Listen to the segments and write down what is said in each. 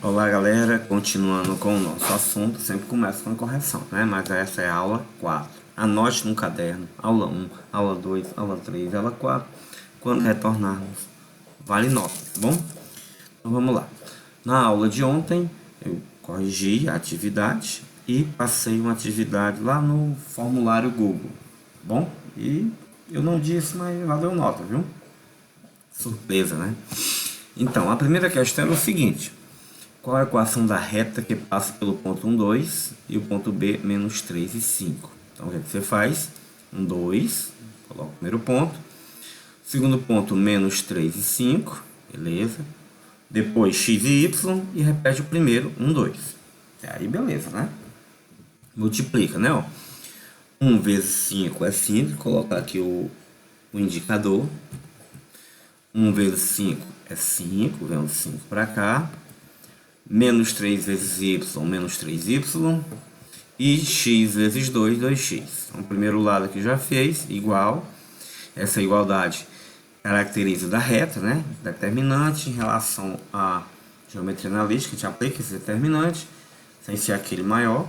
Olá galera, continuando com o nosso assunto, sempre começa com a correção, né? Mas essa é a aula 4. Anote no caderno, aula 1, aula 2, aula 3, aula 4. Quando retornarmos, vale nota, tá bom? Então vamos lá. Na aula de ontem, eu corrigi a atividade e passei uma atividade lá no formulário Google, tá bom? E eu não disse, mas valeu nota, viu? Surpresa, né? Então, a primeira questão era o seguinte: qual é a equação da reta que passa pelo ponto 1, 2 e o ponto B, menos 3 e 5? Então, o que você faz? 1, 2, coloca o primeiro ponto. Segundo ponto, menos 3 e 5, beleza. Depois, x e y e repete o primeiro, 1, 2. Aí, beleza, né? Multiplica, né? Ó. 1 vezes 5 é 5, colocar aqui o indicador. 1 vezes 5 é 5, vem o 5 para cá. Menos 3 vezes y, menos 3y. E x vezes 2, 2x. Então, o primeiro lado aqui já fez, igual. Essa igualdade caracteriza da reta, né? Determinante em relação à geometria analítica, a gente aplica esse determinante, sem ser aquele maior.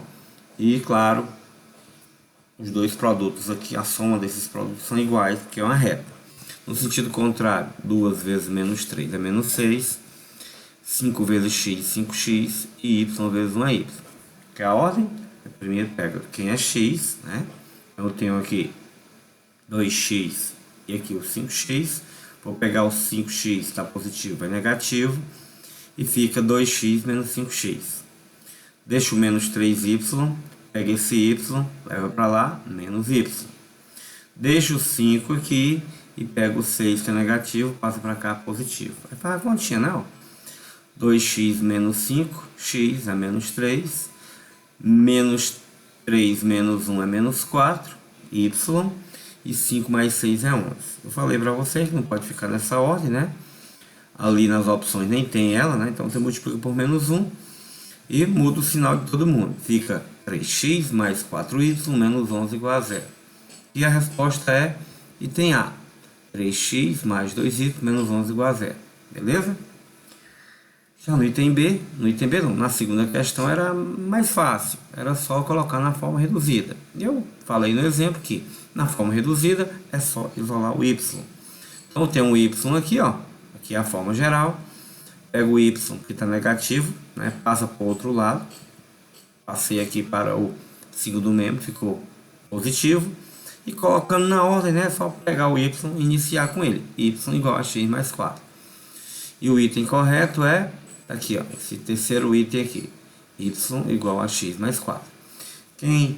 E, claro, os dois produtos aqui, a soma desses produtos são iguais, porque é uma reta. No sentido contrário, 2 vezes menos 3 é menos 6. 5 vezes x, 5x, e y vezes 1 é y. Que é a ordem? Eu primeiro pego quem é x, né? Então eu tenho aqui 2x e aqui o 5x. Vou pegar o 5x, está positivo, é negativo. E fica 2x menos 5x. Deixo o menos 3y, pega esse y, leva para lá, menos y. Deixo o 5 aqui e pego o 6, que é negativo, passa para cá, positivo. Aí faz a continha, né? 2x menos 5, x é menos 3, menos 3 menos 1 é menos 4, y, e 5 mais 6 é 11. Eu falei para vocês que não pode ficar nessa ordem, né? Ali nas opções nem tem ela, né? Então você multiplica por menos 1 e muda o sinal de todo mundo. Fica 3x mais 4y menos 11 igual a 0. E a resposta é item A, 3x mais 2y menos 11 igual a 0. Beleza? Já no item B não, na segunda questão era mais fácil, era só colocar na forma reduzida. Eu falei no exemplo que na forma reduzida é só isolar o y. Então tem um y aqui, ó, aqui é a forma geral, pego o y que está negativo, né, passa para o outro lado, passei aqui para o segundo membro, ficou positivo, e colocando na ordem, né, é só pegar o y e iniciar com ele, y igual a x mais 4. E o item correto é aqui, ó, esse terceiro item aqui, y igual a x mais 4. Quem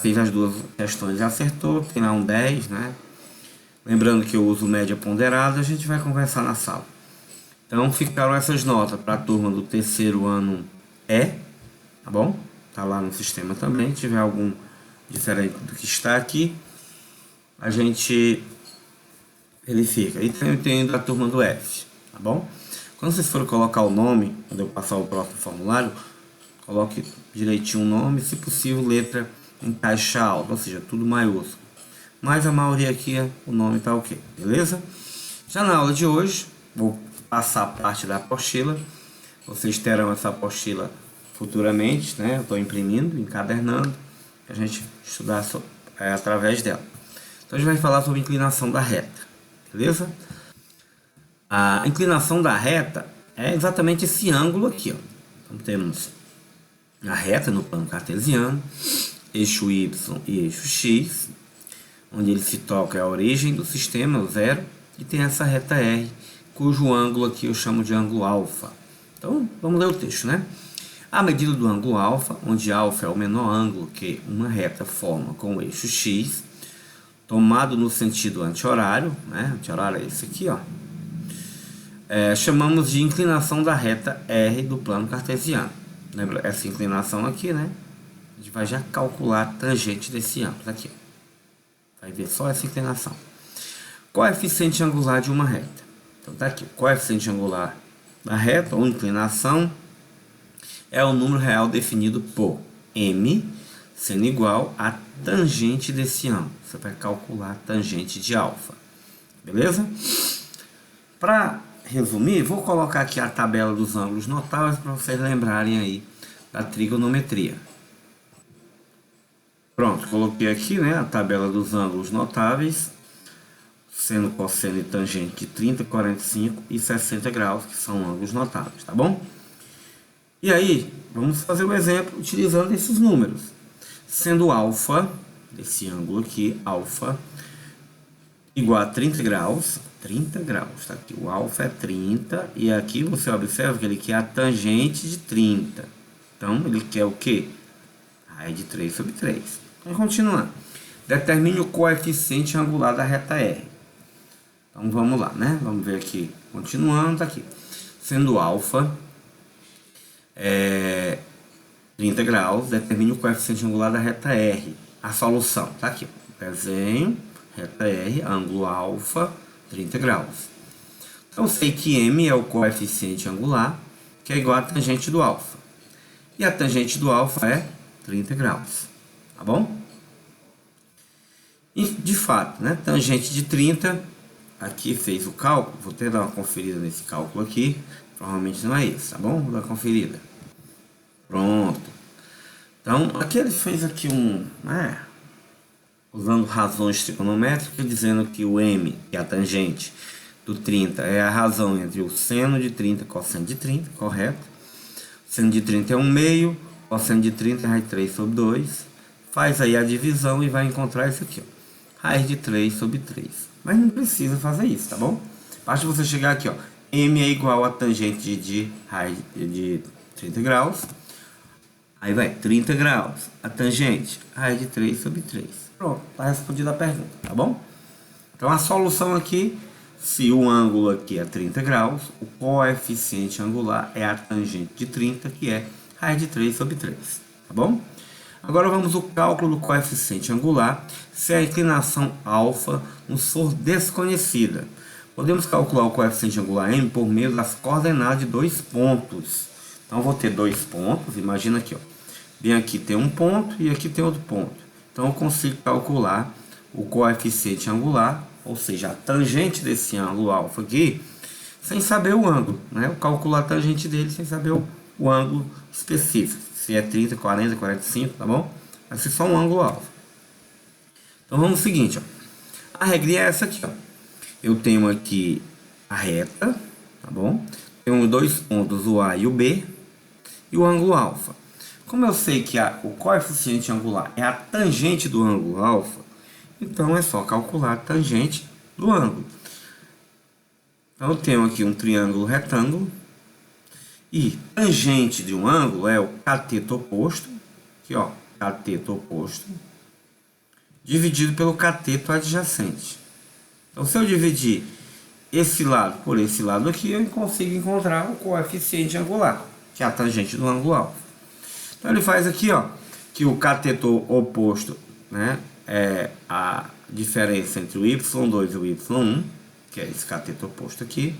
fez as duas questões acertou, tem lá um 10, né? Lembrando que eu uso média ponderada, a gente vai conversar na sala. Então ficaram essas notas para a turma do terceiro ano E, tá bom? Tá lá no sistema também, se tiver algum diferente do que está aqui, a gente verifica. E também tem da turma do F, tá bom? Quando vocês forem colocar o nome, quando eu passar o próximo formulário, coloque direitinho o nome, se possível letra em caixa alta, ou seja, tudo maiúsculo. Mas a maioria aqui, o nome tá ok, beleza? Já na aula de hoje, vou passar a parte da apostila. Vocês terão essa apostila futuramente, né? Eu estou imprimindo, encadernando, para a gente estudar através dela. Então a gente vai falar sobre inclinação da reta, beleza? A inclinação da reta é exatamente esse ângulo aqui, ó. Então temos a reta no plano cartesiano, eixo y e eixo x, onde ele se toca é a origem do sistema, o zero, e tem essa reta R, cujo ângulo aqui eu chamo de ângulo alfa. Então vamos ler o texto, né? A medida do ângulo alfa, onde alfa é o menor ângulo que uma reta forma com o eixo x, tomado no sentido anti-horário, né? Anti-horário é esse aqui, ó. Chamamos de inclinação da reta R do plano cartesiano. Lembra essa inclinação aqui, né? A gente vai já calcular a tangente desse ângulo aqui. Vai ver só essa inclinação. Coeficiente angular de uma reta. Então tá aqui, coeficiente angular da reta ou inclinação é o número real definido por m sendo igual à tangente desse ângulo. Você vai calcular a tangente de alfa. Beleza? Para resumir, vou colocar aqui a tabela dos ângulos notáveis para vocês lembrarem aí da trigonometria. Pronto, coloquei aqui, né, a tabela dos ângulos notáveis, seno, cosseno e tangente de 30, 45 e 60 graus, que são ângulos notáveis, tá bom? E aí, vamos fazer o exemplo utilizando esses números. Sendo alfa, esse ângulo aqui, alfa, igual a 30 graus, tá aqui, o alfa é 30, e aqui você observa que ele quer a tangente de 30. Então, ele quer o quê? Raiz de 3 sobre 3. Vamos continuar. Determine o coeficiente angular da reta R. Então, vamos lá, né? Vamos ver aqui, continuando, tá aqui. Sendo alfa 30 graus, determine o coeficiente angular da reta R. A solução, tá aqui, desenho, reta R, ângulo alfa, 30 graus. Então, eu sei que M é o coeficiente angular, que é igual a tangente do alfa. E a tangente do alfa é 30 graus, tá bom? E, de fato, né, tangente de 30, aqui fez o cálculo, vou até dar uma conferida nesse cálculo aqui, provavelmente não é esse, tá bom? Vou dar uma conferida. Pronto. Então, aqui ele fez aqui usando razões trigonométricas, dizendo que o M, que é a tangente do 30, é a razão entre o seno de 30 e cosseno de 30, correto? Seno de 30 é 1/2, cosseno de 30 é raiz de 3 sobre 2. Faz aí a divisão e vai encontrar isso aqui, ó, raiz de 3 sobre 3. Mas não precisa fazer isso, tá bom? Basta você chegar aqui, ó, M é igual a tangente de raiz de 30 graus. Aí vai 30 graus, a tangente, raiz de 3 sobre 3. Pronto, está respondida a pergunta, tá bom? Então a solução aqui, se o ângulo aqui é 30 graus, o coeficiente angular é a tangente de 30, que é raiz de 3 sobre 3, tá bom? Agora vamos ao cálculo do coeficiente angular, se a inclinação alfa nos for desconhecida. Podemos calcular o coeficiente angular M por meio das coordenadas de 2 pontos. Então vou ter 2 pontos, imagina aqui, ó. Bem aqui tem um ponto e aqui tem outro ponto. Então eu consigo calcular o coeficiente angular, ou seja, a tangente desse ângulo alfa aqui, sem saber o ângulo, né? Eu calculo a tangente dele sem saber o ângulo específico, se é 30, 40, 45, tá bom? Vai ser só um ângulo alfa. Então vamos ao seguinte, ó. A regrinha é essa aqui, ó. Eu tenho aqui a reta, tá bom? Tenho 2 pontos, o A e o B, e o ângulo alfa. Como eu sei que o coeficiente angular é a tangente do ângulo alfa, então é só calcular a tangente do ângulo. Então eu tenho aqui um triângulo retângulo, e tangente de um ângulo é o cateto oposto, aqui ó, cateto oposto, dividido pelo cateto adjacente. Então se eu dividir esse lado por esse lado aqui, eu consigo encontrar o coeficiente angular, que é a tangente do ângulo alfa. Então ele faz aqui, ó, que o cateto oposto, né, é a diferença entre o y2 e o y1, que é esse cateto oposto aqui,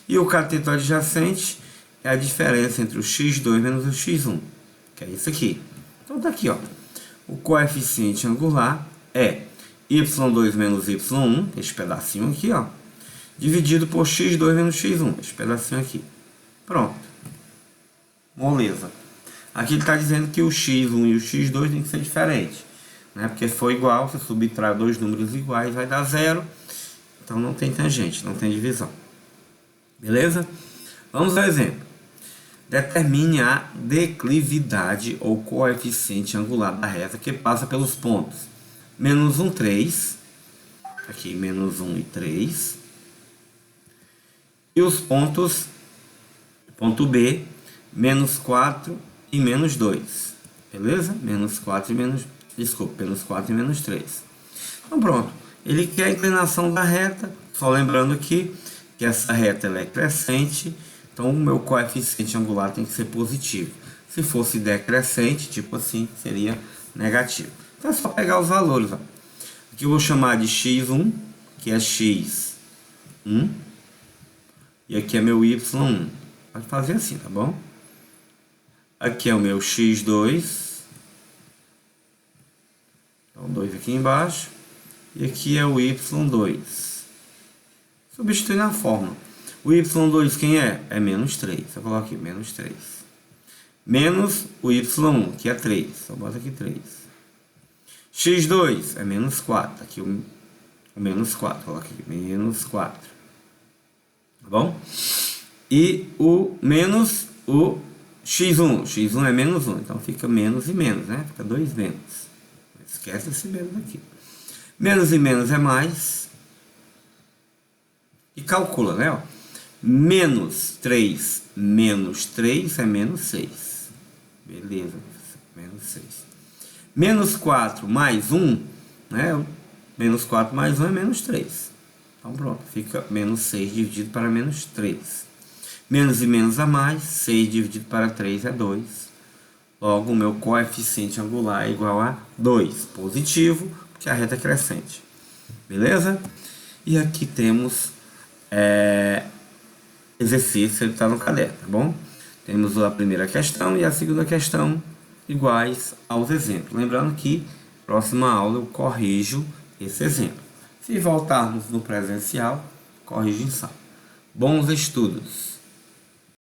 e o cateto adjacente é a diferença entre o x2 menos o x1, que é isso aqui. Então tá aqui, ó, o coeficiente angular é y2 menos y1, esse pedacinho aqui, ó, dividido por x2 menos x1, esse pedacinho aqui. Pronto. Moleza. Aqui ele está dizendo que o x1 e o x2 tem que ser diferentes, né? Porque se for igual, se subtrair dois números iguais, vai dar 0. Então não tem tangente, não tem divisão. Beleza? Vamos ao exemplo. Determine a declividade ou coeficiente angular da reta que passa pelos pontos menos 1, 3. Aqui, menos 1 e 3. E os pontos, ponto B, menos 4 e menos 2, beleza? Menos 4 e menos, desculpa, menos 4 e menos 3. Então pronto, ele quer a inclinação da reta, só lembrando aqui que essa reta ela é crescente, então o meu coeficiente angular tem que ser positivo. Se fosse decrescente, tipo assim, seria negativo. Então é só pegar os valores, ó. Aqui eu vou chamar de x1, que é x1, e aqui é meu y1. Pode fazer assim, tá bom? Aqui é o meu x2, então 2 aqui embaixo, e aqui é o y2. Substitui na fórmula. O y2 quem é? É menos 3. Eu coloco aqui, menos 3. Menos o y1, que é 3. Só bota aqui 3. x2 é menos 4. Aqui o menos 4. Coloca aqui, menos 4. Tá bom? E o menos o x1. X1 é menos 1. Então fica menos e menos, né? Fica 2 menos. Esquece esse menos aqui. Menos e menos é mais. E calcula, né? Ó. Menos 3 menos 3 é menos 6. Beleza, menos 6. Menos 4 mais 1, né? Menos 4 mais 1 é menos 3. Então pronto, fica menos 6 dividido para menos 3. Menos e menos a mais, 6 dividido para 3 é 2. Logo, o meu coeficiente angular é igual a 2. Positivo, porque a reta é crescente. Beleza? E aqui temos exercício, ele está no caderno, tá bom? Temos a primeira questão e a segunda questão iguais aos exemplos. Lembrando que próxima aula eu corrijo esse exemplo. Se voltarmos no presencial, corrijo em sala. Bons estudos!